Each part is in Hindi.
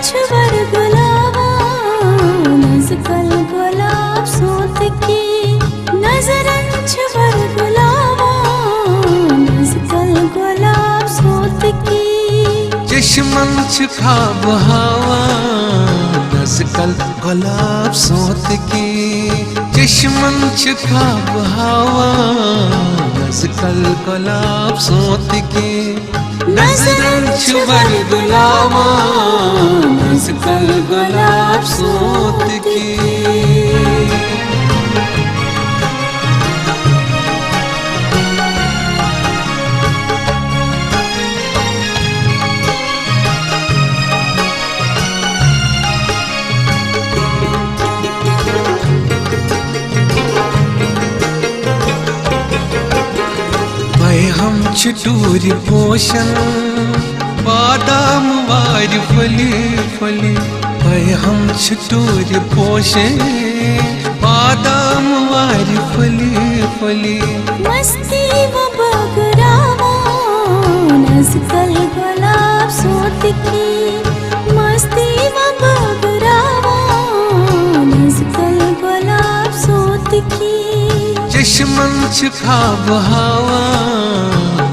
छुबर गुलाबा नज़कल गुलाब सोत की नजरन छुबर गुलाबा नज़कल गुलाब सोत की चश्मन खाब हवा नज़कल गुलाब सोत की चश्मन खाब हवा नज़कल गुलाब सोत की नजरन छुबर गुलाबा नज़कल गुलाब सोत की हम छटूरी पोषण बादाम वार फली फली हम छटूरी पोषण बादाम वार फली फली मस्ती वो बगरावा नज़कल गुलाब सोत की मस्ती वो बगरावा नज़कल गुलाब सोत की चश्मन खाब हवा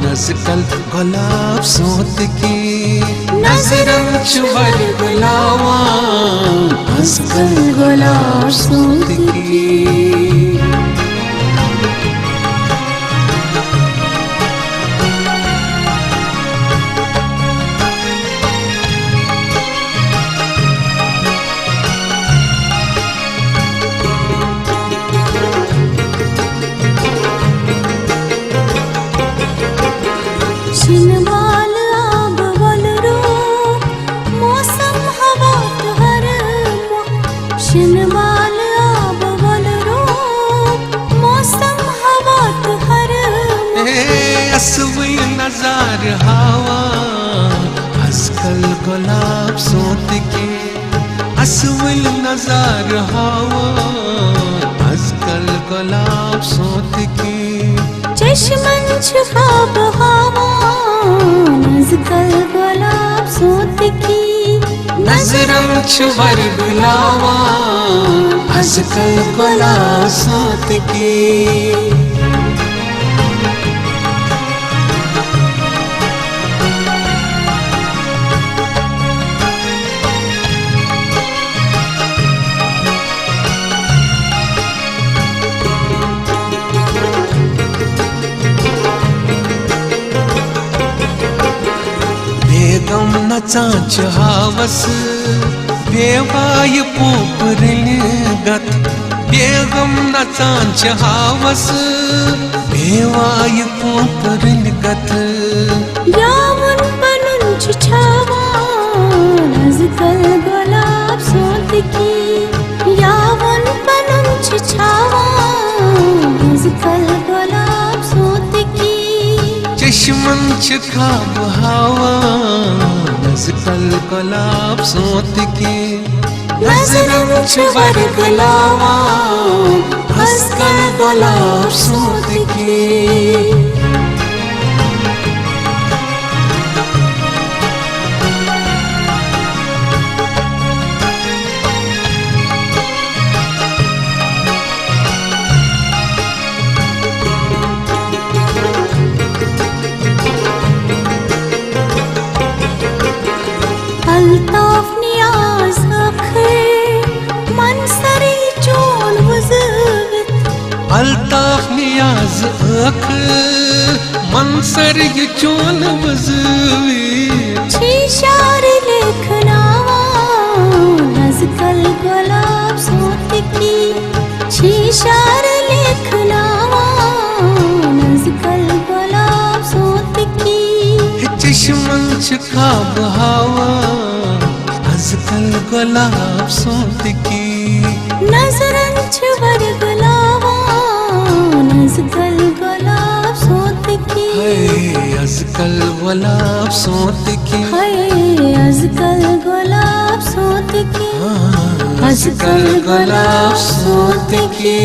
नज़कल गुलाब सोत की नजरन छुबर गुलाबा नज़कल गुलाब सोत की शिनवाल आब वलरो मौसम हवा हर शिनवाल आब वलरो मौसम हवा हर असवी नजार हवा नज़कल गुलाब सोत की असवी नजार हवा नज़कल गुलाब सोत की चश्मन छुखाब हवा नज़कल गुलाब सोत की नजरन छुबर गुलाबा नज़कल गुलाब सोत की बेगम न चाँच हावस बेवाय पोपरिल गत बेगम न चाँच हावस बेवाय पोपरिल गत यावन पनुन छावा नज़कल गुलाब सोत की यावन पनुन छावा नज़कल गुलाब सोत की चश्मन खाब हवा नज़कल गुलाब सोत की नजरन छुबर गुलाबा नज़कल गुलाब सोत की अल्ताफ नियाज़ आखिर मनसरी चोन वज़वित अल्ताफ नियाज़ मनसर चोन वज़वी शीशार लिखनावा नज़कल गुलाब सोत की शीशार लिखनावा नज़कल गुलाब सोत की चश्मन खाब हवा नज़कल गुलाब सोत की नजरन छुबर गुलाबा नज़कल गुलाब सोत की नज़कल गुलाब सोत की नज़कल गुलाब सोत की नज़कल गुलाब सोत की।